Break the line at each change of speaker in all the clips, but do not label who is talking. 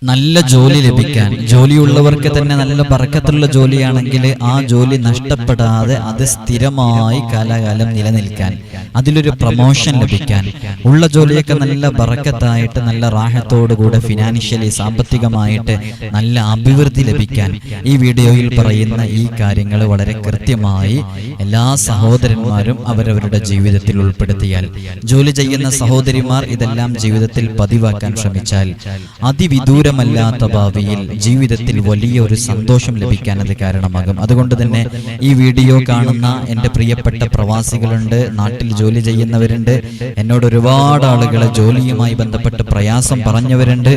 നല്ല ജോലി ലഭിക്കാൻ, ജോലിയുള്ളവർക്ക് തന്നെ നല്ല ബർക്കത്തുള്ള ജോലിയാണെങ്കിൽ ആ ജോലി നഷ്ടപ്പെടാതെ അത് സ്ഥിരമായി കാലാകാലം നിലനിൽക്കാൻ, അതിലൊരു പ്രമോഷൻ ലഭിക്കാൻ, ഉള്ള ജോലിയൊക്കെ നല്ല ബർക്കത്തായിട്ട് നല്ല റാഹത്തോടുകൂടെ ഫിനാൻഷ്യലി സാമ്പത്തികമായിട്ട് നല്ല അഭിവൃദ്ധി ലഭിക്കാൻ ഈ വീഡിയോയിൽ പറയുന്ന ഈ കാര്യങ്ങൾ വളരെ കൃത്യമായി എല്ലാ സഹോദരന്മാരും അവരവരുടെ ജീവിതത്തിൽ ഉൾപ്പെടുത്തിയാൽ, ജോലി ചെയ്യുന്ന സഹോദരിമാർ ഇതെല്ലാം ജീവിതത്തിൽ പതിവാക്കാൻ ശ്രമിച്ചാൽ അതിവിദൂരമല്ലാത്ത ഭാവിയിൽ ജീവിതത്തിൽ വലിയൊരു സന്തോഷം ലഭിക്കാൻ അത് കാരണമാകും. അതുകൊണ്ട് തന്നെ ഈ വീഡിയോ കാണുന്ന എൻ്റെ പ്രിയപ്പെട്ട പ്രവാസികളുണ്ട്, നാട്ടിൽ ജോലി ചെയ്യുന്നവരുണ്ട്, എന്നോട് ഒരുപാട് ആളുകളെ ജോലിയുമായി ബന്ധപ്പെട്ട് പ്രയാസം പറഞ്ഞവരുണ്ട്.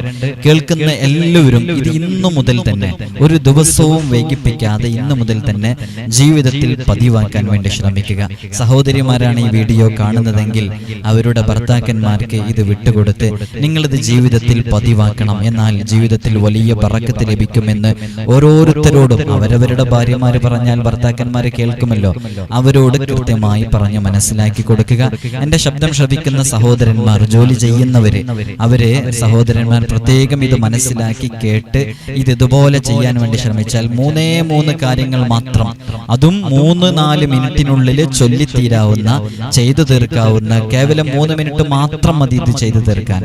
കേൾക്കുന്ന എല്ലാവരും ഇത് ഇന്നു മുതൽ തന്നെ, ഒരു ദിവസവും വൈകിപ്പിക്കാതെ ഇന്നു മുതൽ തന്നെ ജീവിതത്തിൽ പതിവാക്കാൻ വേണ്ടി ശ്രമിക്കുക. സഹോദരിമാരാണ് ഈ വീഡിയോ കാണുന്നതെങ്കിൽ അവരുടെ ഭർത്താക്കന്മാർക്ക് ഇത് വിട്ടുകൊടുത്ത് നിങ്ങളിത് ജീവിതത്തിൽ പതിവാക്കണം. എന്നാൽ ജീവിതത്തിൽ വലിയ ബറക്കത്ത് ലഭിക്കുമെന്ന് ഓരോരുത്തരോടും അവരവരുടെ ഭാര്യമാര് പറഞ്ഞാൽ ഭർത്താക്കന്മാര് കേൾക്കുമല്ലോ, അവരോട് കൃത്യമായി പറഞ്ഞ് മനസ്സിലാക്കി കൊടുക്കുക. എന്റെ ശബ്ദം ശ്രവിക്കുന്ന സഹോദരന്മാർ, ജോലി ചെയ്യുന്നവര്, അവരെ സഹോദരന്മാർ പ്രത്യേകം ഇത് മനസ്സിലാക്കി കേട്ട് ഇതുപോലെ ചെയ്യാൻ വേണ്ടി ശ്രമിച്ചാൽ 3 കാര്യങ്ങൾ മാത്രം, അതും 3-4 മിനിറ്റിനുള്ളിൽ ചൊല്ലിത്തീരാവുന്ന, ചെയ്തു തീർക്കാവുന്ന, കേവലം 3 മിനിറ്റ് മാത്രം മതി ഇത് ചെയ്തു തീർക്കാൻ.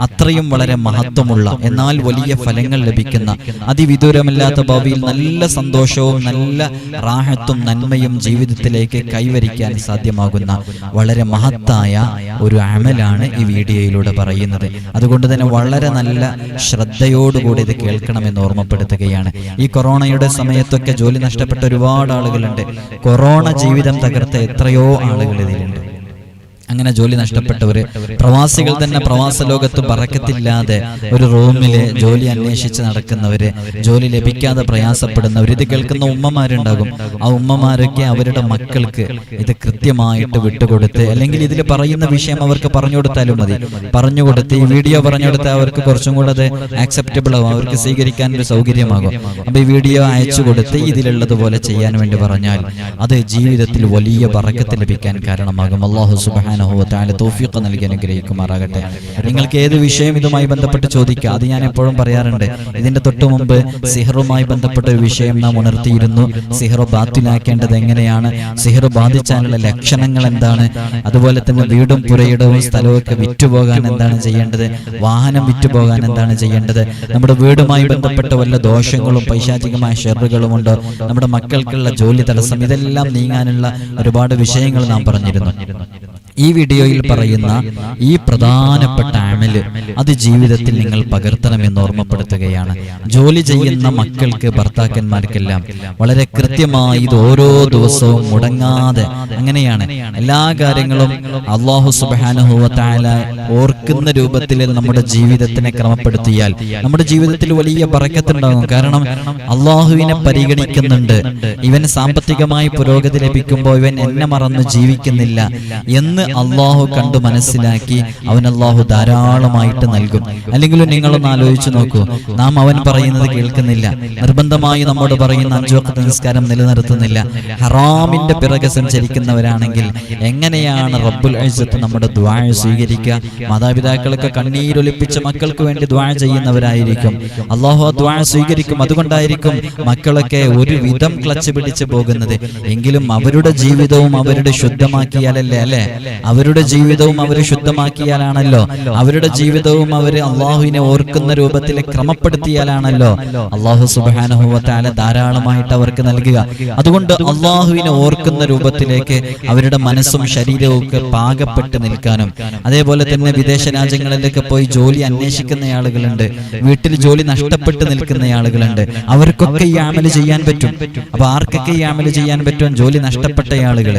അത്രയും വളരെ മഹത്വമുള്ള, എന്നാൽ വലിയ ഫലങ്ങൾ ലഭിക്കുന്ന, അതിവിദൂരമില്ലാത്ത ഭാവിയിൽ നല്ല സന്തോഷവും നല്ല റാഹത്തും നന്മയും ജീവിതത്തിലേക്ക് കൈവരിക്കാൻ സാധ്യമാകുന്ന വളരെ മഹത്തായ ഒരു അമലാണ് ഈ വീഡിയോയിലൂടെ പറയുന്നത്. അതുകൊണ്ട് തന്നെ വളരെ നല്ല ശ്രദ്ധയോടുകൂടി ഇത് കേൾക്കണമെന്ന് ഓർമ്മപ്പെടുത്തുകയാണ്. ഈ കൊറോണയുടെ സമയത്തൊക്കെ ജോലി നഷ്ടപ്പെട്ട ഒരുപാട് ആളുകളുണ്ട്. കൊറോണ ജീവിതം തകർത്ത എത്രയോ ആളുകൾ ഇതിലുണ്ട്. അങ്ങനെ ജോലി നഷ്ടപ്പെട്ടവര്, പ്രവാസികൾ തന്നെ, പ്രവാസ ലോകത്ത് ബറക്കത്തില്ലാതെ ഒരു റൂമില് ജോലി അന്വേഷിച്ച് നടക്കുന്നവര്, ജോലി ലഭിക്കാതെ പ്രയാസപ്പെടുന്നവർ, ഇത് കേൾക്കുന്ന ഉമ്മമാരുണ്ടാകും. ആ ഉമ്മമാരൊക്കെ അവരുടെ മക്കൾക്ക് ഇത് കൃത്യമായിട്ട് വിട്ടുകൊടുത്ത്, അല്ലെങ്കിൽ ഇതിൽ പറയുന്ന വിഷയം അവർക്ക് പറഞ്ഞു കൊടുത്താലും മതി, പറഞ്ഞുകൊടുത്ത് ഈ വീഡിയോ പറഞ്ഞു കൊടുത്താൽ അവർക്ക് കുറച്ചും കൂടെ അത് ആക്സെപ്റ്റബിൾ ആവും, അവർക്ക് സ്വീകരിക്കാൻ ഒരു സൗകര്യമാകും. അപ്പൊ ഈ വീഡിയോ അയച്ചു കൊടുത്ത് ഇതിലുള്ളതുപോലെ ചെയ്യാൻ വേണ്ടി പറഞ്ഞാൽ അത് ജീവിതത്തിൽ വലിയ ബറക്കത്ത് ലഭിക്കാൻ കാരണമാകും. അല്ലാഹു സുബ്ഹാനഹു തൗഫീഖ് നൽകി അനുഗ്രഹിക്കുമാറാകട്ടെ. നിങ്ങൾക്ക് ഏത് വിഷയം ഇതുമായി ബന്ധപ്പെട്ട് ചോദിക്കുക. അത് ഞാൻ എപ്പോഴും പറയാറുണ്ട്. ഇതിന്റെ തൊട്ടു മുമ്പ് സിഹറുമായി ബന്ധപ്പെട്ട ഒരു വിഷയം നാം ഉണർത്തിയിരുന്നു. സിഹർ ബാത്തിലാക്കേണ്ടത് എങ്ങനെയാണ്, സിഹർ ബാധിച്ചാലുള്ള ലക്ഷണങ്ങൾ എന്താണ്, അതുപോലെ തന്നെ വീടും പുരയിടവും സ്ഥലവും ഒക്കെ വിറ്റുപോകാൻ എന്താണ് ചെയ്യേണ്ടത്, വാഹനം വിറ്റുപോകാൻ എന്താണ് ചെയ്യേണ്ടത്, നമ്മുടെ വീടുമായി ബന്ധപ്പെട്ട വല്ല ദോഷങ്ങളും പൈശാചികമായ ഷെറുകളും ഉണ്ടോ, നമ്മുടെ മക്കൾക്കുള്ള ജോലി തടസ്സം, ഇതെല്ലാം നീങ്ങാനുള്ള ഒരുപാട് വിഷയങ്ങൾ നാം പറഞ്ഞിരുന്നു. ഈ വീഡിയോയിൽ പറയുന്ന ഈ പ്രധാനപ്പെട്ട അമല് അത് ജീവിതത്തിൽ നിങ്ങൾ പകർത്തണമെന്ന് ഓർമ്മപ്പെടുത്തുകയാണ്. ജോലി ചെയ്യുന്ന മക്കൾക്ക്, ഭർത്താക്കന്മാർക്കെല്ലാം വളരെ കൃത്യമായി ഇത് ഓരോ ദിവസവും മുടങ്ങാതെ, അങ്ങനെയാണ് എല്ലാ കാര്യങ്ങളും അല്ലാഹു സുബ്ഹാനഹു വ തആല ഓർക്കുന്ന രൂപത്തിൽ നമ്മുടെ ജീവിതത്തിനെ ക്രമപ്പെടുത്തിയാൽ നമ്മുടെ ജീവിതത്തിൽ വലിയ ബറക്കത്തുണ്ടാകും. കാരണം അല്ലാഹുവിനെ പരിഗണിക്കുന്നുണ്ട്. ഇവൻ സാമ്പത്തികമായി പുരോഗതി ലഭിക്കുമ്പോൾ ഇവൻ എന്നെ മറന്ന് ജീവിക്കുന്നില്ല എന്ന് അള്ളാഹു കണ്ടു മനസ്സിലാക്കി അവൻ അള്ളാഹു ധാരാളമായിട്ട് നൽകും. അല്ലെങ്കിലും നിങ്ങളൊന്ന് ആലോചിച്ചു നോക്കൂ, നാം അവൻ പറയുന്നത് കേൾക്കുന്നില്ല, നിർബന്ധമായി നമ്മോട് പറയുന്ന 5 വഖ്ത് നിസ്കാരം നിലനിർത്തുന്നില്ല, ഹറാമിന്റെ പിറകെ സഞ്ചരിക്കുന്നവരാണെങ്കിൽ എങ്ങനെയാണ് റബ്ബുൽ ഇസ്സത്ത് നമ്മുടെ ദുആ സ്വീകരിക്കുക? മാതാപിതാക്കളൊക്കെ കണ്ണീരൊലിപ്പിച്ച മക്കൾക്ക് വേണ്ടി ദുആ ചെയ്യുന്നവരായിരിക്കും, അള്ളാഹു ആ ദുആ സ്വീകരിക്കും. അതുകൊണ്ടായിരിക്കും മക്കളൊക്കെ ഒരു വിധം ക്ലച്ച് പിടിച്ച് പോകുന്നത്. എങ്കിലും അവരുടെ ജീവിതവും അവരുടെ ശുദ്ധമാക്കിയാലല്ലേ, അല്ലെ, അവരുടെ ജീവിതവും അവർ ശുദ്ധമാക്കിയാലാണല്ലോ, അവരുടെ ജീവിതവും അവർ അള്ളാഹുവിനെ ഓർക്കുന്ന രൂപത്തിൽ ക്രമപ്പെടുത്തിയാലാണല്ലോ അള്ളാഹു സുബ്ഹാനഹു വ തആല ധാരാളമായിട്ട് അവർക്ക് നൽകുക. അതുകൊണ്ട് അള്ളാഹുവിനെ ഓർക്കുന്ന രൂപത്തിലേക്ക് അവരുടെ മനസ്സും ശരീരവും ഒക്കെ പാകപ്പെട്ട് നിൽക്കാനും, അതേപോലെ തന്നെ വിദേശ രാജ്യങ്ങളിലൊക്കെ പോയി ജോലി അന്വേഷിക്കുന്ന ആളുകളുണ്ട്, വീട്ടിൽ ജോലി നഷ്ടപ്പെട്ട് നിൽക്കുന്ന ആളുകളുണ്ട്, അവർക്കൊക്കെ ഈ അമല് ചെയ്യാൻ പറ്റും. അപ്പൊ ആർക്കൊക്കെ ഈ അമല് ചെയ്യാൻ പറ്റും? ജോലി നഷ്ടപ്പെട്ട ആളുകൾ.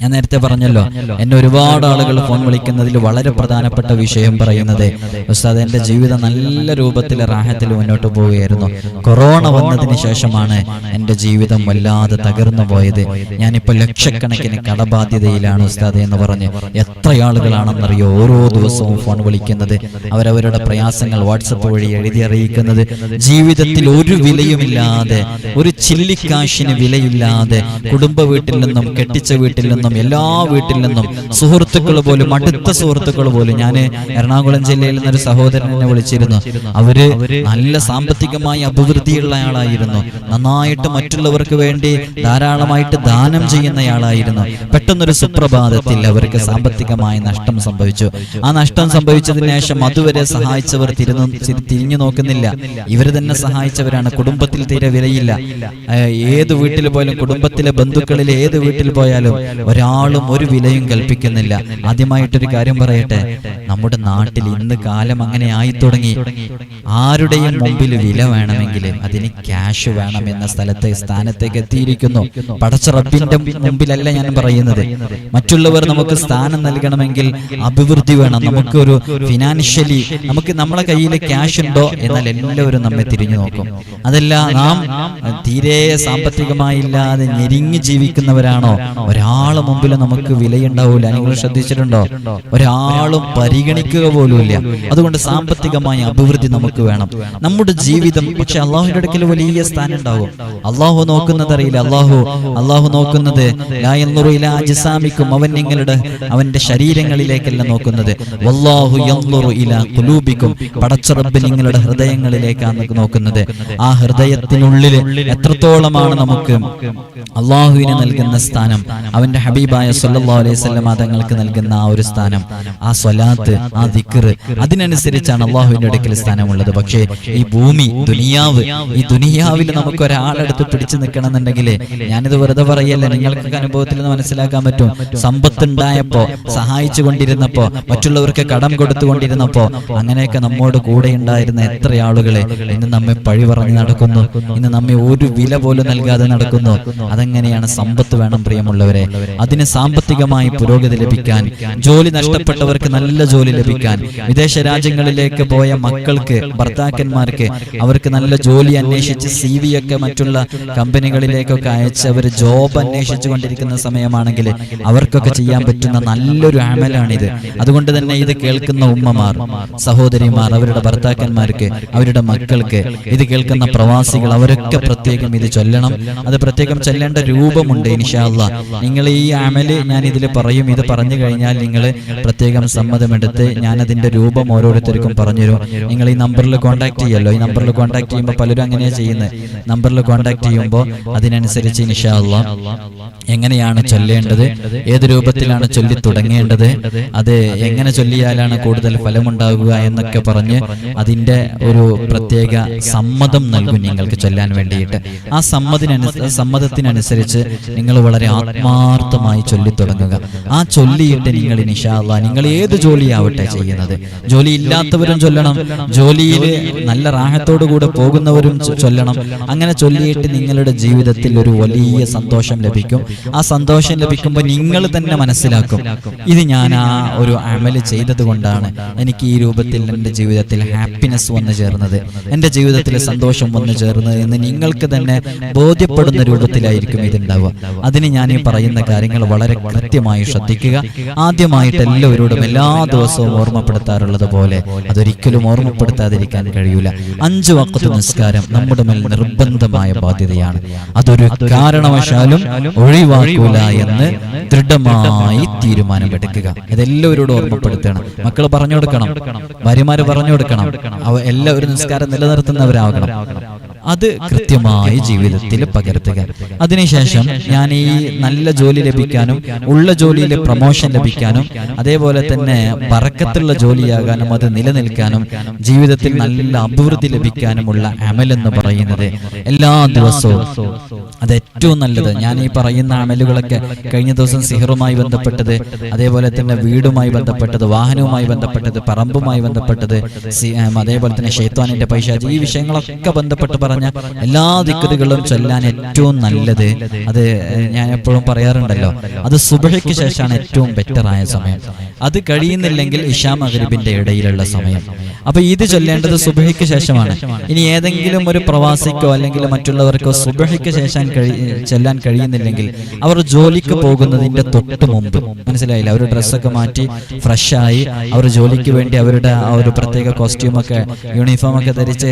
ഞാൻ നേരത്തെ പറഞ്ഞല്ലോ, എന്നെ ഒരുപാട് ആളുകൾ ഫോൺ വിളിക്കുന്നതിൽ വളരെ പ്രധാനപ്പെട്ട വിഷയം പറയുന്നത്, ഉസ്താദ് എന്റെ ജീവിതം നല്ല രൂപത്തിൽ റാഹത്തിൽ മുന്നോട്ട് പോവുകയായിരുന്നു, കൊറോണ വന്നതിന് ശേഷമാണ് എന്റെ ജീവിതം വല്ലാതെ തകർന്നു പോയത്, ഞാനിപ്പോൾ ലക്ഷക്കണക്കിന് കടബാധ്യതയിലാണ് ഉസ്താദ് എന്ന് പറഞ്ഞ് എത്ര ആളുകളാണെന്നറിയോ ഓരോ ദിവസവും ഫോൺ വിളിക്കുന്നത്, അവരവരുടെ പ്രയാസങ്ങൾ വാട്സപ്പ് വഴി എഴുതി അറിയിക്കുന്നത്. ജീവിതത്തിൽ ഒരു വിലയുമില്ലാതെ, ഒരു ചില്ലിക്കാശിന് വിലയില്ലാതെ, കുടുംബ വീട്ടിൽ നിന്നും കെട്ടിച്ച വീട്ടിൽ നിന്നും നിന്നും എല്ലാ വീട്ടിൽ നിന്നും സുഹൃത്തുക്കൾ പോലും, അടുത്ത സുഹൃത്തുക്കൾ പോലും, ഞാൻ എറണാകുളം ജില്ലയിൽ നിന്നൊരു സഹോദരൻ എന്നെ വിളിച്ചിരുന്നു. അവര് നല്ല സാമ്പത്തികമായി അഭിവൃദ്ധിയുള്ള ആളായിരുന്നു, നന്നായിട്ട് മറ്റുള്ളവർക്ക് വേണ്ടി ധാരാളമായിട്ട് ദാനം ചെയ്യുന്നയാളായിരുന്നു. പെട്ടെന്നൊരു സുപ്രഭാതത്തിൽ അവർക്ക് സാമ്പത്തികമായ നഷ്ടം സംഭവിച്ചു. ആ നഷ്ടം സംഭവിച്ചതിന് ശേഷം അതുവരെ സഹായിച്ചവർ തിരിഞ്ഞു നോക്കുന്നില്ല. ഇവര് തന്നെ സഹായിച്ചവരാണ്. കുടുംബത്തിൽ തീരെ വിലയില്ല. ഏത് വീട്ടിൽ പോയാലും, കുടുംബത്തിലെ ബന്ധുക്കളിൽ ഏത് വീട്ടിൽ പോയാലും ഒരാളും ഒരു വിലയും കൽപ്പിക്കുന്നില്ല. ആദ്യമായിട്ടൊരു കാര്യം പറയട്ടെ, നമ്മുടെ നാട്ടിൽ ഇന്ന് കാലം അങ്ങനെ ആയി തുടങ്ങി. ആരുടെയും മുമ്പിൽ വില വേണമെങ്കിൽ അതിന് ക്യാഷ് വേണം എന്ന സ്ഥാനത്തേക്ക് എത്തിയിരിക്കുന്നു. പടച്ച റബ്ബിന്റെ മുമ്പിലല്ല ഞാൻ പറയുന്നത്. മറ്റുള്ളവർ നമുക്ക് സ്ഥാനം നൽകണമെങ്കിൽ അഭിവൃദ്ധി വേണം. നമുക്കൊരു ഫിനാൻഷ്യലി നമ്മളെ കയ്യിൽ ക്യാഷ് ഉണ്ടോ എന്നാൽ എല്ലാവരും നമ്മെ തിരിഞ്ഞു നോക്കും. അതല്ല, നാം തീരെ സാമ്പത്തികമായി ഇല്ലാതെ ഞെരിഞ്ഞ് ജീവിക്കുന്നവരാണോ, ഒരാളെ മുമ്പിൽ നമുക്ക് വിലയുണ്ടാവൂല. നിങ്ങൾ ശ്രദ്ധിച്ചിട്ടുണ്ടോ? ഒരാളും പരിഗണിക്കുക പോലുമില്ല. അതുകൊണ്ട് സാമ്പത്തികമായ അഭിവൃദ്ധി നമുക്ക് വേണം നമ്മുടെ ജീവിതം. പക്ഷെ അള്ളാഹുവിന്റെ അടുക്കൽ വലിയ സ്ഥാനം ഉണ്ടാവും. അള്ളാഹു നോക്കുന്നത് അറിയില്ല. അള്ളാഹു നോക്കുന്നത് അവന്റെ ശരീരങ്ങളിലേക്കല്ല നോക്കുന്നത്. വല്ലാഹു യൻദുറു ഇലാ ഖുലൂബിക്കും, പടച്ച റബ്ബ് നിങ്ങളുടെ ഹൃദയങ്ങളിലേക്കാണ് നോക്കുന്നത്. ആ ഹൃദയത്തിനുള്ളിൽ എത്രത്തോളമാണ് നമുക്ക് അള്ളാഹുവിന് നൽകുന്ന സ്ഥാനം, അവന്റെ ഹബീബായ സല്ലല്ലാഹു അലൈഹി വസല്ലം തങ്ങൾക്ക് നൽകുന്ന ആ ഒരു സ്ഥാനം, ആ സ്വലാത്ത്, ആ ദിക്ർ, അതിനനുസരിച്ചാണ് അള്ളാഹുവിന്റെ അടുക്കൽ സ്ഥാനമുള്ളത്. പക്ഷേ ഈ ഭൂമി, ഈ ദുനിയാവിൽ നമുക്ക് ഒരാളെടുത്ത് പിടിച്ചു നിൽക്കണമെന്നുണ്ടെങ്കിൽ, ഞാനിത് വെറുതെ പറയല്ല, നിങ്ങൾക്ക് അനുഭവത്തിൽ നിന്ന് മനസ്സിലാക്കാൻ പറ്റും. സമ്പത്തുണ്ടായപ്പോ, സഹായിച്ചു കൊണ്ടിരുന്നപ്പോ, മറ്റുള്ളവർക്ക് കടം കൊടുത്തുകൊണ്ടിരുന്നപ്പോ, അങ്ങനെയൊക്കെ നമ്മോട് കൂടെ ഉണ്ടായിരുന്ന എത്ര ആളുകളെ ഇന്ന് നമ്മെ പഴി പറഞ്ഞ് നടക്കുന്നു, ഇന്ന് നമ്മെ ഒരു വില പോലും നൽകാതെ നടക്കുന്നു. അതെങ്ങനെയാണ്? സമ്പത്ത് വേണം പ്രിയമുള്ളവരെ. അതിന് സാമ്പത്തികമായി പുരോഗതി ലഭിക്കാൻ, ജോലി നഷ്ടപ്പെട്ടവർക്ക് നല്ല ജോലി ലഭിക്കാൻ, വിദേശ രാജ്യങ്ങളിലേക്ക് പോയ മക്കൾക്ക്, ഭർത്താക്കന്മാർക്ക് അവർക്ക് നല്ല ജോലി അന്വേഷിച്ച് CV ഒക്കെ മറ്റുള്ള കമ്പനികളിലേക്കൊക്കെ അയച്ച് അവർ ജോബ് അന്വേഷിച്ചു കൊണ്ടിരിക്കുന്ന സമയമാണെങ്കിൽ അവർക്കൊക്കെ ചെയ്യാൻ പറ്റുന്ന നല്ലൊരു അമലാണിത്. അതുകൊണ്ട് തന്നെ ഇത് കേൾക്കുന്ന ഉമ്മമാർ, സഹോദരിമാർ, അവരുടെ ഭർത്താക്കന്മാർക്ക്, അവരുടെ മക്കൾക്ക്, ഇത് കേൾക്കുന്ന പ്രവാസികൾ, അവരൊക്കെ പ്രത്യേകം ഇത് ചൊല്ലണം. അത് പ്രത്യേകം ചൊല്ലേണ്ട രൂപമുണ്ട്. ഇൻഷാ അല്ലാഹ് നിങ്ങൾ ഈ അമല് ഞാൻ ഇതിൽ പറയും. ഇത് പറഞ്ഞു കഴിഞ്ഞാൽ നിങ്ങൾ പ്രത്യേകം സമ്മതമെടുത്ത് ഞാൻ അതിന്റെ രൂപം ഓരോരുത്തർക്കും പറഞ്ഞുതരും. നിങ്ങൾ ഈ നമ്പറിൽ കോൺടാക്ട് ചെയ്യല്ലോ. ഈ നമ്പറിൽ കോൺടാക്ട് ചെയ്യുമ്പോൾ പലരും അങ്ങനെയാണ് ചെയ്യുന്നത്. നമ്പറിൽ കോൺടാക്ട് ചെയ്യുമ്പോൾ അതിനനുസരിച്ച് ഇൻഷാ അല്ലാഹ് എങ്ങനെയാണ് ചൊല്ലേണ്ടത്, ഏത് രൂപത്തിലാണ് ചൊല്ലി തുടങ്ങേണ്ടത്, അത് എങ്ങനെ ചൊല്ലിയാലാണ് കൂടുതൽ ഫലമുണ്ടാകുക എന്നൊക്കെ പറഞ്ഞ് അതിന്റെ ഒരു പ്രത്യേക സമ്മതം നൽകും നിങ്ങൾക്ക് ചൊല്ലാൻ വേണ്ടിയിട്ട്. ആ സമ്മതത്തിനനുസരിച്ച് നിങ്ങൾ വളരെ ആത്മാർത്ഥമായി ചൊല്ലി തുടങ്ങുക. ആ ചൊല്ലിയിട്ട് നിങ്ങൾ ഇൻഷാ അല്ലാഹ് നിങ്ങൾ ഏത് ജോലിയാവട്ടെ ചെയ്യുന്നത്, ജോലി ഇല്ലാത്തവരും ചൊല്ലണം, ജോലിയിൽ നല്ല റാഹത്തോടു കൂടെ പോകുന്നവരും ചൊല്ലണം. അങ്ങനെ ചൊല്ലിയിട്ട് നിങ്ങളുടെ ജീവിതത്തിൽ ഒരു വലിയ സന്തോഷം ലഭിക്കും. ആ സന്തോഷം ലഭിക്കുമ്പോൾ നിങ്ങൾ തന്നെ മനസ്സിലാക്കും, ഇത് ഞാൻ ആ ഒരു അമല് ചെയ്തത് കൊണ്ടാണ് എനിക്ക് ഈ രൂപത്തിൽ എൻ്റെ ജീവിതത്തിൽ ഹാപ്പിനെസ് വന്നു ചേർന്നത്, എൻ്റെ ജീവിതത്തിൽ സന്തോഷം വന്നു ചേർന്നത് എന്ന് നിങ്ങൾക്ക് തന്നെ ബോധ്യപ്പെടുന്ന രൂപത്തിലായിരിക്കും ഇതുണ്ടാവുക. അതിന് ഞാൻ ഈ പറയുന്ന കാര്യങ്ങൾ വളരെ കൃത്യമായി ശ്രദ്ധിക്കുക. ആദ്യമായിട്ട് എല്ലാവരോടും എല്ലാ ദിവസവും ഓർമ്മപ്പെടുത്താറുള്ളത് പോലെ അതൊരിക്കലും ഓർമ്മപ്പെടുത്താതിരിക്കാൻ കഴിയൂല. 5 വഖ്ത് നിസ്കാരം നമ്മുടെ മേൽ നിർബന്ധമായ ബാധ്യതയാണ്. അതൊരു കാരണവശാലും ഒഴിവാക്കൂല എന്ന് ദൃഢമായി തീരുമാനമെടുക്കുക. ഇതെല്ലാവരോടും ഓർമ്മപ്പെടുത്തണം. മക്കൾ പറഞ്ഞു കൊടുക്കണം, ഭാര്യമാര് പറഞ്ഞു കൊടുക്കണം. എല്ലാവരും നിസ്കാരം നിലനിർത്തുന്നവരാകണം. അത് കൃത്യമായി ജീവിതത്തിൽ പകർത്തുക. അതിനുശേഷം ഞാൻ ഈ നല്ല ജോലി ലഭിക്കാനും ഉള്ള ജോലിയിലെ പ്രമോഷൻ ലഭിക്കാനും അതേപോലെ തന്നെ ബറക്കത്തുള്ള ജോലിയാകാനും അത് നിലനിൽക്കാനും ജീവിതത്തിൽ നല്ല അഭിവൃദ്ധി ലഭിക്കാനുമുള്ള അമലെന്ന് പറയുന്നത് എല്ലാ ദിവസവും അത് ഏറ്റവും നല്ലത്. ഞാൻ ഈ പറയുന്ന അമലുകളൊക്കെ കഴിഞ്ഞ ദിവസം സിഹറുമായി ബന്ധപ്പെട്ടത്, അതേപോലെ തന്നെ വീടുമായി ബന്ധപ്പെട്ടത്, വാഹനവുമായി ബന്ധപ്പെട്ടത്, പറമ്പുമായി ബന്ധപ്പെട്ടത്, അതേപോലെ തന്നെ ശൈത്വാനിന്റെ പൈശാചി, ഈ വിഷയങ്ങളൊക്കെ ബന്ധപ്പെട്ട് പറഞ്ഞ എല്ലാ ദിക്റുകളും ചൊല്ലാൻ ഏറ്റവും നല്ലത്, അത് ഞാൻ എപ്പോഴും പറയാറുണ്ടല്ലോ, അത് സുബ്ഹിക്ക് ശേഷമാണ് ഏറ്റവും ബെറ്ററായ സമയം. അത് കഴിയുന്നില്ലെങ്കിൽ ഇശാ മഗ്രിബിന്റെ ഇടയിലുള്ള സമയം. അപ്പൊ ഇത് ചൊല്ലേണ്ടത് സുബ്ഹിക്ക് ശേഷമാണ്. ഇനി ഏതെങ്കിലും ഒരു പ്രവാസിക്കോ അല്ലെങ്കിൽ മറ്റുള്ളവർക്കോ സുബ്ഹിക്ക് ശേഷം ചെല്ലാൻ കഴിയുന്നില്ലെങ്കിൽ അവർ ജോലിക്ക് പോകുന്നതിന്റെ തൊട്ട് മുമ്പ്, മനസ്സിലായില്ല, അവർ ഡ്രസ്സൊക്കെ മാറ്റി ഫ്രഷായി അവർ ജോലിക്ക് വേണ്ടി അവരുടെ ആ ഒരു പ്രത്യേക കോസ്റ്റ്യൂമൊക്കെ യൂണിഫോമൊക്കെ ധരിച്ച്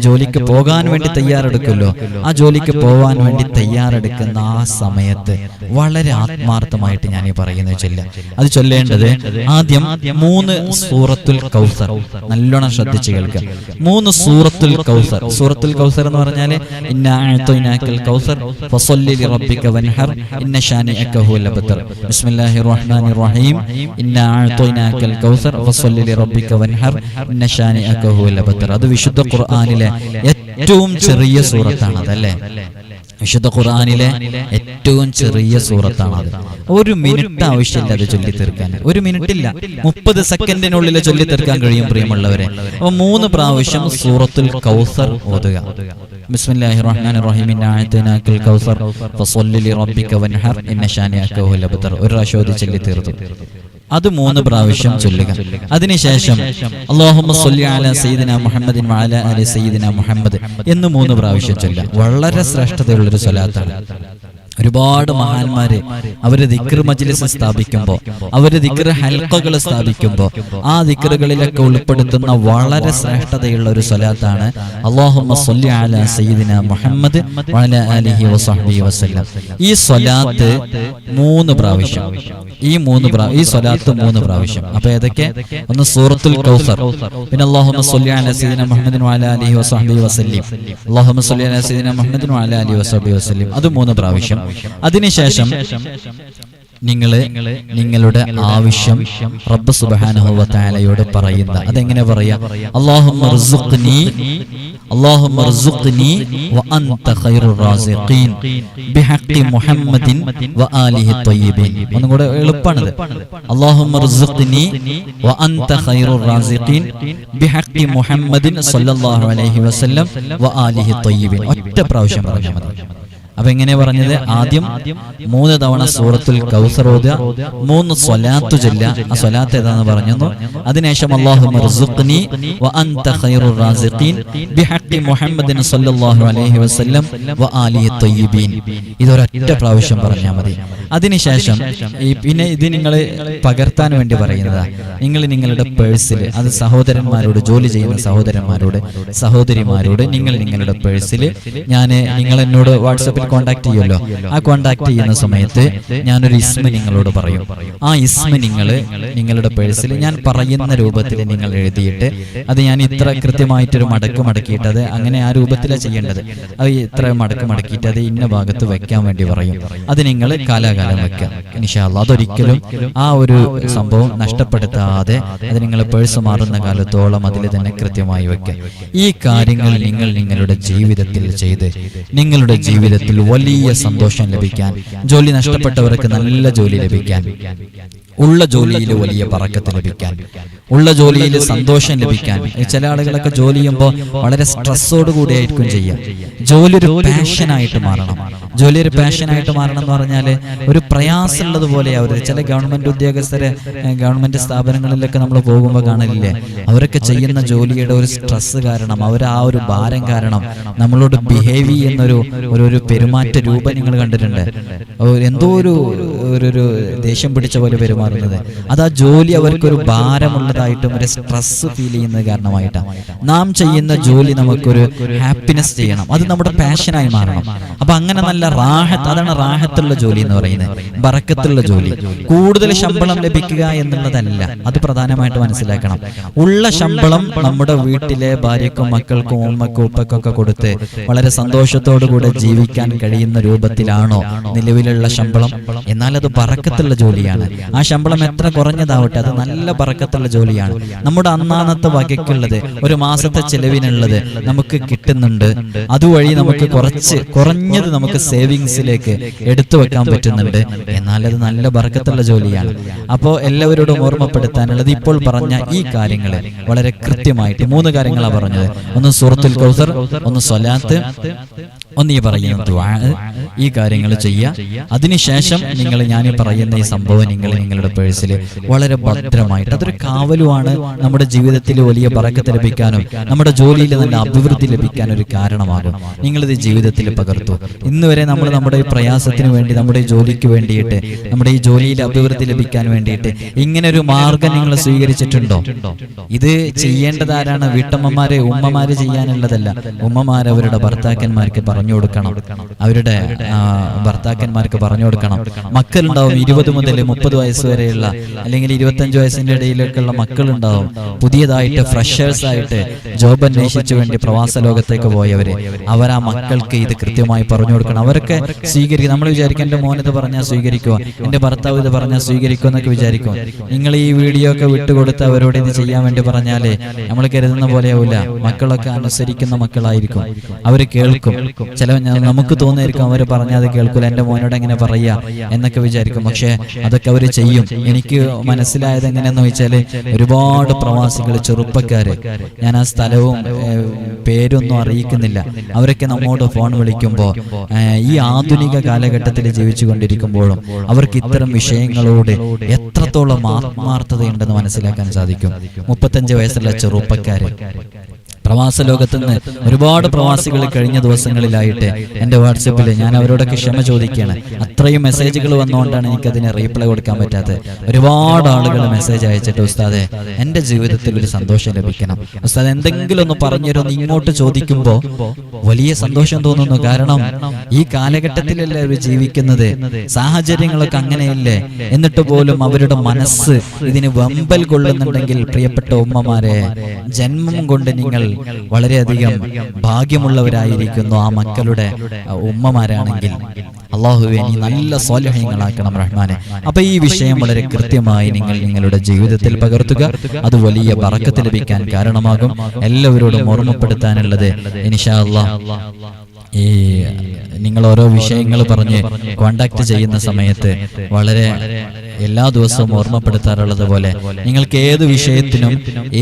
ജോലിക്ക് പോകാൻ വേണ്ടി വേണ്ടി തയ്യാറെടുക്കുമല്ലോ, ആ ജോലിക്ക് പോവാൻ വേണ്ടി തയ്യാറെടുക്കുന്ന ആ സമയത്ത് വളരെ ആത്മാർത്ഥമായിട്ട് ഞാൻ ഈ പറയുന്നത് ചൊല്ലാം. അത് ചൊല്ലേണ്ടത് ആദ്യം 3 സൂറത്തുൽ കൗസർ നല്ലോണം ശ്രദ്ധിച്ച് കേൾക്കുക. 3 സൂറത്തുൽ കൗസർ. സൂറത്തുൽ കൗസർ എന്ന് പറഞ്ഞാല് ഇന്നാ അഅ്തൈനാക്കൽ കൗസർ ഫസല്ലി ലിറബ്ബിക വൻഹർ ഇന്ന ശാനിഅക ഹുവൽ അബ്തർ. ബിസ്മില്ലാഹിർ റഹ്മാനിർ റഹീം. ഇന്നാ അഅ്തൈനാക്കൽ കൗസർ ഫസല്ലി ലിറബ്ബിക വൻഹർ ഇന്ന ശാനിഅക ഹുവൽ അബ്തർ. അത് വിശുദ്ധ ഖുർആനിലെ ഏറ്റവും ചെറിയ സൂറത്താണ് അതല്ലേ? വിശുദ്ധ ഖുർആനിലെ ഏറ്റവും ചെറിയ സൂറത്താണത്. 1 മിനിറ്റ് ആവശ്യമില്ല അത് ചൊല്ലി തീർക്കാൻ. 1 മിനിറ്റില്ല, 30 സെക്കൻഡിനുള്ളിൽ ചൊല്ലി തീർക്കാൻ കഴിയും പ്രിയമുള്ളവരെ. അപ്പൊ 3 പ്രാവശ്യം സൂറത്തുൽ കൗസർ ഓതുക. ബിസ്മില്ലാഹിർ റഹ്മാനിർ റഹീം. ഇന്നാ അഅ്തൈനാക്കൽ കൗസർ ഫസല്ലി ലിറബ്ബിക വൻഹർ ഇന്ന ശാനിഅക ഹുവൽ അബ്തർ. ഒരു പ്രാവശ്യം ഓതി ചൊല്ലി തീർത്തു. അത് 3 പ്രാവശ്യം ചൊല്ലുക. അതിനുശേഷം അല്ലാഹുമ്മ സ്വല്ലി അലാ സയ്യിദിനാ മുഹമ്മദിൻ വഅലാ ആലി സയ്യിദിനാ മുഹമ്മദ് എന്ന് 3 പ്രാവശ്യം ചൊല്ലുക. വളരെ ശ്രേഷ്ഠതയുള്ളൊരു സ്വലാത്താണ്. ഒരുപാട് മഹാന്മാര് അവര് ദിക്ർ മജ്ലിസ് സ്ഥാപിക്കുമ്പോൾ, അവര് ദിക്ർ ഹൽഖകൾ സ്ഥാപിക്കുമ്പോൾ ആ ദിക്റുകളിലൊക്കെ ഉൾപ്പെടുത്തുന്ന വളരെ ശ്രേഷ്ഠതയുള്ള ഒരു സ്വലാത്താണ് അല്ലാഹുമ്മ സ്വല്ലി അലാ സയ്യിദിനാ മുഹമ്മദ് വഅലാ ആലിഹി വസഹ്ബിഹി വസല്ലം. ഈ സ്വലാത്ത് 3 പ്രാവശ്യം, ഈ സ്വലാത്ത് 3 പ്രാവശ്യം. അപ്പൊ ഏതൊക്കെ? ഒന്ന് സൂറത്തുൽ കൗസർ, പിന്നെ അല്ലാഹുമ്മ സ്വല്ലി അലാ സയ്യിദിനാ മുഹമ്മദിൻ വഅലാ ആലിഹി വസഹ്ബിഹി വസല്ലം, അല്ലാഹുമ്മ സ്വല്ലി അലാ സയ്യിദിനാ മുഹമ്മദിൻ വഅലാ ആലിഹി വസഹ്ബിഹി വസല്ലം. അത് 3 പ്രാവശ്യം. അതിനുശേഷം നിങ്ങളുടെ ആവശ്യം റബ്ബ് സുബ്ഹാനഹു വ തആലയോട് പറയുന്ന, അതെങ്ങനെ പറയാ? അല്ലാഹുമ്മ ർസുഖ്നി വ അൻത ഖൈറുർ റാസിഖീൻ ബിഹഖി മുഹമ്മദിൻ വ ആലിഹി ത്വയ്യിബീൻ. ഒന്നും കൂടെ എളുപ്പമാണിത്. അല്ലാഹുമ്മ ർസുഖ്നി വ അൻത ഖൈറുർ റാസിഖീൻ ബിഹഖി മുഹമ്മദിൻ സ്വല്ലല്ലാഹു അലൈഹി വസല്ലം വ ആലിഹി ത്വയ്യിബീൻ. ഒറ്റ പ്രാവശ്യം പറഞ്ഞാൽ മതി. അപ്പൊ എങ്ങനെ പറഞ്ഞത്? ആദ്യം 3 തവണ സൂറത്തുൽ കൗസർ ഓതുക, 3 സ്വലാത്ത് ചൊല്ലുക. ആ സ്വലാത്ത് ഏതാന്ന് പറഞ്ഞു. അതിനുശേഷം അല്ലാഹുമ്മ ർസുഖ്നി വ അൻത ഖൈറുർ റാസിഖീൻ ബിഹഖി മുഹമ്മദിൻ സ്വല്ലല്ലാഹു അലൈഹി വസല്ലം വ ആലിഹി ത്വയ്യിബീൻ. ഇതൊരൊറ്റ പ്രാവശ്യം പറഞ്ഞാൽ മതി. അതിനുശേഷം പിന്നെ ഇത് നിങ്ങൾ പകർത്താൻ വേണ്ടി പറയുന്നതാ. നിങ്ങൾ നിങ്ങളുടെ പേഴ്സിൽ, അത് സഹോദരന്മാരോട്, ജോലി ചെയ്യുന്ന സഹോദരന്മാരോട്, സഹോദരിമാരോട് നിങ്ങളുടെ പേഴ്സിൽ, നിങ്ങൾ എന്നോട് വാട്സാപ്പിൽ കോണ്ടാക്ട് ചെയ്യുമല്ലോ, ആ കോണ്ടാക്ട് ചെയ്യുന്ന സമയത്ത് ഞാനൊരു ഇസ്മ നിങ്ങളോട് പറയും. ആ ഇസ്മ നിങ്ങളുടെ പേഴ്സിൽ ഞാൻ പറയുന്ന രൂപത്തിൽ നിങ്ങൾ എഴുതിയിട്ട്, അത് ഞാൻ ഇത്ര കൃത്യമായിട്ടൊരു മടക്കിയിട്ട്, അത് അങ്ങനെ ആ രൂപത്തിലാണ് ചെയ്യേണ്ടത്. അത് ഇത്ര മടക്കിയിട്ട് അത് ഇന്ന ഭാഗത്ത് വെക്കാൻ വേണ്ടി പറയും. അത് നിങ്ങൾ കാലാകാലം വെക്കുക ഇൻഷാ അല്ലാഹ്. അതൊരിക്കലും ആ ഒരു സംഭവം നഷ്ടപ്പെടുത്താതെ അത് നിങ്ങൾ പേഴ്സ് മാറുന്ന കാലത്തോളം അതിൽ തന്നെ കൃത്യമായി വെക്കുക. ഈ കാര്യങ്ങൾ നിങ്ങളുടെ ജീവിതത്തിൽ ചെയ്ത് നിങ്ങളുടെ ജീവിതത്തിൽ വലിയ സന്തോഷം ലഭിക്കാൻ, ജോലി നഷ്ടപ്പെട്ടവർക്ക് നല്ല ജോലി ലഭിക്കാൻ, ഉള്ള ജോലിയിൽ വലിയ ബറക്കത്ത് ലഭിക്കാൻ, ഉള്ള ജോലിയിൽ സന്തോഷം ലഭിക്കാൻ. ചില ആളുകളൊക്കെ ജോലി ചെയ്യുമ്പോൾ വളരെ സ്ട്രെസ്സോട് കൂടിയായിരിക്കും ചെയ്യുക. ജോലി ഒരു പാഷനായിട്ട് മാറണം. ജോലി ഒരു പാഷനായിട്ട് മാറണം എന്ന് പറഞ്ഞാൽ ഒരു പ്രയാസമുള്ളത് പോലെ ആവരുത്. ചില ഗവൺമെന്റ് ഉദ്യോഗസ്ഥരെ, ഗവൺമെന്റ് സ്ഥാപനങ്ങളിലൊക്കെ നമ്മൾ പോകുമ്പോൾ കാണലില്ലേ, അവരൊക്കെ ചെയ്യുന്ന ജോലിയുടെ ഒരു സ്ട്രെസ് കാരണം, അവർ ആ ഒരു ഭാരം കാരണം നമ്മളോട് ബിഹേവ് ചെയ്യുന്ന ഒരു പെരുമാറ്റ രൂപം നിങ്ങൾ കണ്ടിട്ടുണ്ട്. എന്തോ ഒരു ദേഷ്യം പിടിച്ച പോലെ പെരുമാറുന്നത്. അത് ആ ജോലി അവർക്കൊരു ഭാരമുള്ളതായിട്ടും ഒരു സ്ട്രെസ് ഫീൽ ചെയ്യുന്നത് കാരണമായിട്ടാണ്. നാം ചെയ്യുന്ന ജോലി നമുക്കൊരു ഹാപ്പിനെസ് ചെയ്യണം, അത് നമ്മുടെ പാഷനായി മാറണം. അപ്പൊ അങ്ങനെ നല്ല റാഹത്ത്, അതാണ് റാഹത്തുള്ള ജോലി എന്ന് പറയുന്നത്, ബറക്കത്തുള്ള ജോലി. കൂടുതൽ ശമ്പളം ലഭിക്കുക എന്നുള്ളതല്ല, അത് പ്രധാനമായിട്ട് മനസ്സിലാക്കണം. ഉള്ള ശമ്പളം നമ്മുടെ വീട്ടിലെ ഭാര്യക്കും മക്കൾക്കും ഉമ്മക്കും ഉപ്പക്കൊക്കെ കൊടുത്ത് വളരെ സന്തോഷത്തോടു കൂടെ ജീവിക്കാൻ കഴിയുന്ന രൂപത്തിലാണോ നിലവിലുള്ള ശമ്പളം? എന്നാൽ അത് ബറക്കത്തുള്ള ജോലിയാണ്. ആ ശമ്പളം എത്ര കുറഞ്ഞതാവട്ടെ, അത് നല്ല ബറക്കത്തുള്ള ജോലിയാണ്. നമ്മുടെ അന്നാന്നത്തെ വകയ്ക്കുള്ളത്, ഒരു മാസത്തെ ചെലവിനുള്ളത് നമുക്ക് കിട്ടുന്നുണ്ട്. അതുവഴി നമുക്ക് കുറഞ്ഞത് നമുക്ക് സേവിങ്സിലേക്ക് എടുത്തു വെക്കാൻ പറ്റുന്നുണ്ട്. എന്നാൽ അത് നല്ല ബറക്കത്തുള്ള ജോലിയാണ്. അപ്പോൾ എല്ലാവരോടും ഓർമ്മപ്പെടുത്താനുള്ളത്, ഇപ്പോൾ പറഞ്ഞ ഈ കാര്യങ്ങൾ വളരെ കൃത്യമായിട്ട് 3 കാര്യങ്ങളാണ് പറഞ്ഞത്. ഒന്ന് സൂറത്തുൽ കൗസർ, ഒന്ന് സ്വലാത്ത്, ഒന്നീ പറയുന്ന ദുആ, ഈ കാര്യങ്ങൾ ചെയ്യുക. അതിനുശേഷം നിങ്ങൾ ഞാൻ പറയുന്ന ഈ സംഭവം നിങ്ങൾ നിങ്ങളുടെ പേഴ്സിൽ വളരെ ഭദ്രമായിട്ട്, അതൊരു കാവലുമാണ്, നമ്മുടെ ജീവിതത്തിൽ വലിയ ബറക്കത്ത് ലഭിക്കാനും നമ്മുടെ ജോലിയിൽ നല്ല അഭിവൃദ്ധി ലഭിക്കാനും ഒരു കാരണമാകും. നിങ്ങളിത് ജീവിതത്തിൽ പകർത്തു. ഇന്ന് വരെ നമ്മൾ നമ്മുടെ ഈ പ്രയാസത്തിന് വേണ്ടി, നമ്മുടെ ഈ ജോലിക്ക് വേണ്ടിയിട്ട്, നമ്മുടെ ഈ ജോലിയിൽ അഭിവൃദ്ധി ലഭിക്കാൻ വേണ്ടിയിട്ട് ഇങ്ങനെ ഒരു മാർഗം നിങ്ങൾ സ്വീകരിച്ചിട്ടുണ്ടോ? ഇത് ചെയ്യേണ്ടതാരാണ്? വീട്ടമ്മമാരെ, ഉമ്മമാര് ചെയ്യാനുള്ളതല്ല. ഉമ്മമാർ അവരുടെ ഭർത്താക്കന്മാർക്ക് പറഞ്ഞു കൊടുക്കണം, അവരുടെ ഭർത്താക്കന്മാർക്ക് പറഞ്ഞു കൊടുക്കണം. മക്കളുണ്ടാവും 20 മുതൽ 30 വയസ്സ് വരെയുള്ള, അല്ലെങ്കിൽ 25 വയസ്സിന്റെ ഇടയിലേക്കുള്ള മക്കളുണ്ടാവും. പുതിയതായിട്ട് ഫ്രഷേഴ്സ് ആയിട്ട് ജോബ് അന്വേഷിച്ചു വേണ്ടി പ്രവാസ ലോകത്തേക്ക് പോയവര്, അവർ ആ മക്കൾക്ക് ഇത് കൃത്യമായി പറഞ്ഞു കൊടുക്കണം. അവരൊക്കെ സ്വീകരിക്കും. നമ്മൾ വിചാരിക്കും എന്റെ മോൻ ഇത് പറഞ്ഞാൽ സ്വീകരിക്കുക, എന്റെ ഭർത്താവ് ഇത് പറഞ്ഞാൽ സ്വീകരിക്കുക എന്നൊക്കെ വിചാരിക്കും. നിങ്ങൾ ഈ വീഡിയോ ഒക്കെ വിട്ടുകൊടുത്ത് അവരോട് ഇത് ചെയ്യാൻ വേണ്ടി പറഞ്ഞാലേ നമ്മൾ കരുതുന്ന പോലെയാവില്ല. മക്കളൊക്കെ അനുസരിക്കുന്ന മക്കളായിരിക്കും, അവര് കേൾക്കും. ചില നമുക്ക് തോന്നിയിരിക്കും അവര് പറഞ്ഞാൽ അത് കേൾക്കൂല, എന്റെ മോനോട് എങ്ങനെ പറയാ എന്നൊക്കെ വിചാരിക്കും. പക്ഷെ അതൊക്കെ അവര് ചെയ്യും. എനിക്ക് മനസ്സിലായത് എങ്ങനെയെന്ന് വെച്ചാല്, ഒരുപാട് പ്രവാസികൾ, ചെറുപ്പക്കാര്, ഞാൻ ആ സ്ഥലവും പേരൊന്നും അറിയിക്കുന്നില്ല, അവരൊക്കെ നമ്മോട് ഫോൺ വിളിക്കുമ്പോൾ ഈ ആധുനിക കാലഘട്ടത്തിൽ ജീവിച്ചു കൊണ്ടിരിക്കുമ്പോഴും അവർക്ക് ഇത്തരം വിഷയങ്ങളോട് എത്രത്തോളം ആത്മാർത്ഥതയുണ്ടെന്ന് മനസ്സിലാക്കാൻ സാധിക്കും. 35 വയസ്സുള്ള ചെറുപ്പക്കാര് പ്രവാസ ലോകത്തുനിന്ന് ഒരുപാട് പ്രവാസികൾ കഴിഞ്ഞ ദിവസങ്ങളിലായിട്ട് എൻ്റെ വാട്സപ്പിൽ ഞാൻ അവരോടൊക്കെ ക്ഷമ ചോദിക്കുകയാണ്. അത്രയും മെസ്സേജുകൾ വന്നുകൊണ്ടാണ് എനിക്കതിന് റീപ്ലൈ കൊടുക്കാൻ പറ്റാത്തത്. ഒരുപാട് ആളുകൾ മെസ്സേജ് അയച്ചിട്ട്, ഉസ്താദെ എൻ്റെ ജീവിതത്തിൽ ഒരു സന്തോഷം ലഭിക്കണം, ഉസ്താദ് എന്തെങ്കിലും ഒന്ന് പറഞ്ഞുതരുമെന്ന് ഇങ്ങോട്ട് ചോദിക്കുമ്പോൾ വലിയ സന്തോഷം തോന്നുന്നു. കാരണം ഈ കാലഘട്ടത്തിലല്ലേ അവർ ജീവിക്കുന്നത്, സാഹചര്യങ്ങളൊക്കെ അങ്ങനെയല്ലേ. എന്നിട്ട് പോലും അവരുടെ മനസ്സ് ഇതിന് വെമ്പൽ കൊള്ളുന്നുണ്ടെങ്കിൽ, പ്രിയപ്പെട്ട ഉമ്മമാരെ, ജന്മം കൊണ്ട് നിങ്ങൾ വളരെയധികം ഭാഗ്യമുള്ളവരായിരിക്കുന്നു. ആ മക്കളുടെ ഉമ്മമാരാണെങ്കിൽ അല്ലാഹുവേ നീ നല്ല സ്വാലിഹീങ്ങളാക്കണം റഹ്മാനെ. അപ്പൊ ഈ വിഷയം വളരെ കൃത്യമായി നിങ്ങൾ നിങ്ങളുടെ ജീവിതത്തിൽ പകർത്തുക. അത് വലിയ ബറക്കത്ത് ലഭിക്കാൻ കാരണമാകും. എല്ലാവരോടും ഓർമ്മപ്പെടുത്താനുള്ളത്, ഇൻഷാ അല്ലാഹ് ഈ നിങ്ങൾ ഓരോ വിഷയങ്ങൾ പറഞ്ഞ് കോണ്ടാക്ട് ചെയ്യുന്ന സമയത്ത് വളരെ എല്ലാ ദിവസവും ഓർമ്മപ്പെടുത്താറുള്ളത് പോലെ, നിങ്ങൾക്ക് ഏത് വിഷയത്തിനും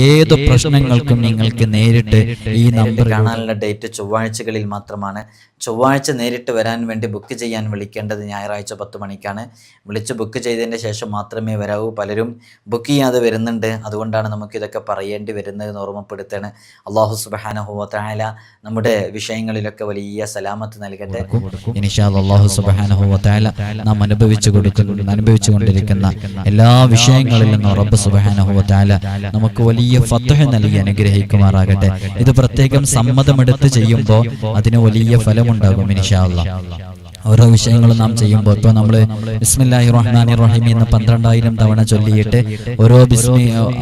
ഏത് പ്രശ്നങ്ങൾക്കും നിങ്ങൾക്ക് നേരിട്ട് ഈ നമ്പർ കാണാനുള്ള ഡേറ്റ് ചൊവ്വാഴ്ചകളിൽ മാത്രമാണ്. ചൊവ്വാഴ്ച നേരിട്ട് വരാൻ വേണ്ടി ബുക്ക് ചെയ്യാൻ വിളിക്കേണ്ടത് ഞായറാഴ്ച 10 മണിക്കാണ്. വിളിച്ച് ബുക്ക് ചെയ്തതിൻ്റെ ശേഷം മാത്രമേ വരാവൂ. പലരും ബുക്ക് ചെയ്യാതെ വരുന്നുണ്ട്, അതുകൊണ്ടാണ് നമുക്കിതൊക്കെ പറയേണ്ടി വരുന്നതെന്ന് ഓർമ്മപ്പെടുത്താണ്. അല്ലാഹു സുബ്ഹാനഹു വ തആല നമ്മുടെ വിഷയങ്ങളിലൊക്കെ വലിയ സലാമത്ത് നൽകട്ടെ. ഇൻഷാ അല്ലാഹ് അല്ലാഹു സുബ്ഹാനഹു വ തആല നാം അനുഭവിച്ചുകൊണ്ടിരിക്കുന്ന എല്ലാ വിഷയങ്ങളിലും നിന്ന് റബ്ബ് സുബ്ഹാനഹു വ തആല നമുക്ക് വലിയ ഫത്ഹ് നൽകി അനുഗ്രഹിക്കുമാറാകട്ടെ. ഇത് പ്രത്യേകം സമ്മതമെടുത്ത് ചെയ്യുമ്പോൾ അതിന് വലിയ ഫലമുണ്ടാകും ഇൻഷാ അല്ലാഹ്. ഓരോ വിഷയങ്ങളും നാം ചെയ്യുമ്പോൾ, ഇപ്പോൾ നമ്മൾ ബിസ്മില്ലാഹിർ റഹ്മാനിർ റഹീം എന്ന് 12,000 തവണ ചൊല്ലിയിട്ട്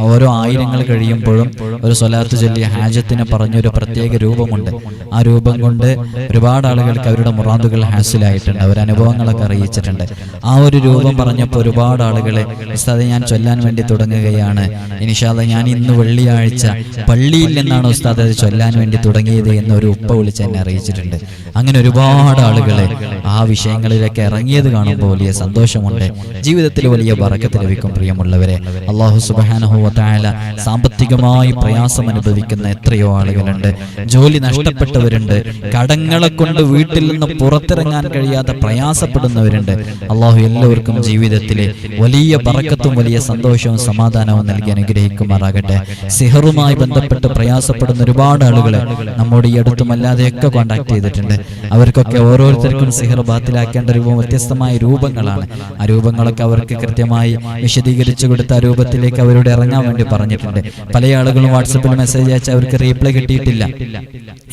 ഓരോ ആയിരങ്ങൾ കഴിയുമ്പോഴും ഒരു സ്വലാത്ത് ചൊല്ലി ഹാജത്തിന് പറഞ്ഞൊരു പ്രത്യേക രൂപമുണ്ട്. ആ രൂപം കൊണ്ട് ഒരുപാട് ആളുകൾക്ക് അവരുടെ മുറാദുകൾ ഹാസിലായിട്ടുണ്ട്, അവർ അനുഭവങ്ങളൊക്കെ അറിയിച്ചിട്ടുണ്ട്. ആ ഒരു രൂപം പറഞ്ഞപ്പോൾ ഒരുപാട് ആളുകൾ, ഉസ്താദെ ഞാൻ ചൊല്ലാൻ വേണ്ടി തുടങ്ങുകയാണ്, ഇൻഷാ അല്ലാഹ് ഞാൻ ഇന്ന് വെള്ളിയാഴ്ച പള്ളിയിൽ നിന്നാണ് ഉസ്താദ് അത് ചൊല്ലാൻ വേണ്ടി തുടങ്ങിയത് എന്നൊരു ഉപ്പ വിളിച്ച് എന്നെ അറിയിച്ചിട്ടുണ്ട്. അങ്ങനെ ഒരുപാട് ആളുകളെ ആ വിഷയങ്ങളിലേക്ക് ഇറങ്ങിയത് കാണുമ്പോൾ വലിയ സന്തോഷമുണ്ട്. ജീവിതത്തിൽ വലിയ ബറക്കത്ത് ലഭിക്കും. പ്രിയമുള്ളവരെ, അല്ലാഹു സുബ്ഹാനഹു വ തആല സാമ്പത്തികമായി പ്രയാസം അനുഭവിക്കുന്ന എത്രയോ ആളുകളുണ്ട്, ജോലി നഷ്ടപ്പെട്ടവരുണ്ട്, കടങ്ങളെ കൊണ്ട് വീട്ടിൽ നിന്ന് പുറത്തിറങ്ങാൻ കഴിയാതെ പ്രയാസപ്പെടുന്നവരുണ്ട്. അല്ലാഹു എല്ലാവർക്കും ജീവിതത്തിലെ വലിയ ബറക്കത്തും വലിയ സന്തോഷവും സമാധാനവും നൽകി അനുഗ്രഹിക്കുമാറാകട്ടെ. സിഹറുമായി ബന്ധപ്പെട്ട് പ്രയാസപ്പെടുന്ന ഒരുപാട് ആളുകൾ നമ്മോട് ഈ അടുത്തും അല്ലാതെയൊക്കെ കോണ്ടാക്ട് ചെയ്തിട്ടുണ്ട്. അവർക്കൊക്കെ ഓരോരുത്തർക്കും സിഹർ ബാത്തിലാക്കേണ്ട രൂപം വ്യത്യസ്തമായ രൂപങ്ങളാണ്. ആ രൂപങ്ങളൊക്കെ അവർക്ക് കൃത്യമായി വിശദീകരിച്ചു കൊടുത്ത ആ രൂപത്തിലേക്ക് അവരോട് ഇറങ്ങാൻ വേണ്ടി പറഞ്ഞിട്ടുണ്ട്. പല ആളുകളും വാട്സപ്പിൽ മെസ്സേജ് അയച്ചാൽ അവർക്ക് റീപ്ലൈ കിട്ടിയിട്ടില്ല.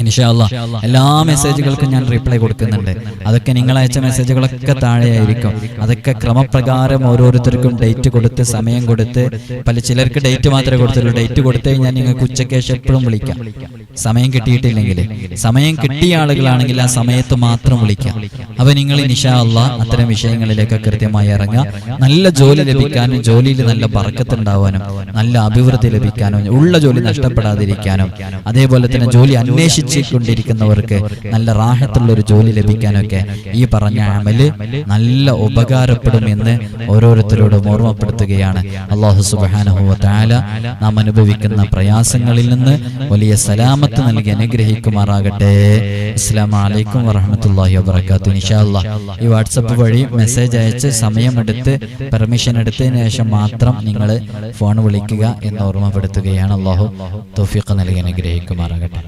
ഇൻഷാ അല്ലാഹ് എല്ലാ മെസ്സേജുകൾക്കും ഞാൻ റീപ്ലൈ കൊടുക്കുന്നുണ്ട്. അതൊക്കെ നിങ്ങൾ അയച്ച മെസ്സേജുകളൊക്കെ താഴെയായിരിക്കും. അതൊക്കെ ക്രമപ്രകാരം ഓരോരുത്തർക്കും ഡേറ്റ് കൊടുത്ത് സമയം കൊടുത്ത്, ചിലർക്ക് ഡേറ്റ് മാത്രമേ കൊടുത്തുള്ളൂ. ഡേറ്റ് കൊടുത്ത് ഞാൻ നിങ്ങൾക്ക് ഉച്ചയ്ക്ക് ശേഷം എപ്പോഴും വിളിക്കാം. സമയം കിട്ടിയിട്ടില്ലെങ്കിൽ, സമയം കിട്ടിയ ആളുകളാണെങ്കിൽ ആ സമയത്ത് മാത്രം വിളിക്കാം. അപ്പൊ നിങ്ങൾ ഇൻഷാ അല്ലാഹ് അത്തരം വിഷയങ്ങളിലേക്ക് കൃത്യമായി ഇറങ്ങുക. നല്ല ജോലി ലഭിക്കാനും ജോലിയിൽ നല്ല ബർക്കത്ത് ഉണ്ടാവാനും നല്ല അഭിവൃദ്ധി ലഭിക്കാനും ഉള്ള ജോലി നഷ്ടപ്പെടാതിരിക്കാനും അതേപോലെ തന്നെ ജോലി അന്വേഷിച്ചുകൊണ്ടിരിക്കുന്നവർക്ക് നല്ല റാഹത്തുള്ള ഒരു ജോലി ലഭിക്കാനൊക്കെ ഈ പറഞ്ഞ അമല് നല്ല ഉപകാരപ്പെടുമെന്ന് ഓരോരുത്തരോടും ഓർമ്മപ്പെടുത്തുകയാണ്. അല്ലാഹു സുബ്ഹാനഹു വ തആല നാം അനുഭവിക്കുന്ന പ്രയാസങ്ങളിൽ നിന്ന് വലിയ സലാമത്ത് നൽകി അനുഗ്രഹിക്കുമാറാകട്ടെ. അസ്സലാമു അലൈക്കും വറഹ്മത്തുള്ളാഹി വബറകാതുഹു. ഇൻഷാ അല്ലാഹ് ഈ വാട്സപ്പ് വഴി മെസ്സേജ് അയച്ച് സമയമെടുത്ത് പെർമിഷൻ എടുത്തതിന് ശേഷം മാത്രം നിങ്ങൾ ഫോൺ വിളിക്കുക എന്ന് ഓർമ്മപ്പെടുത്തുകയാണ്. അല്ലാഹു തൗഫീഖ് നൽകി അനുഗ്രഹിക്കുമാറാകട്ടെ.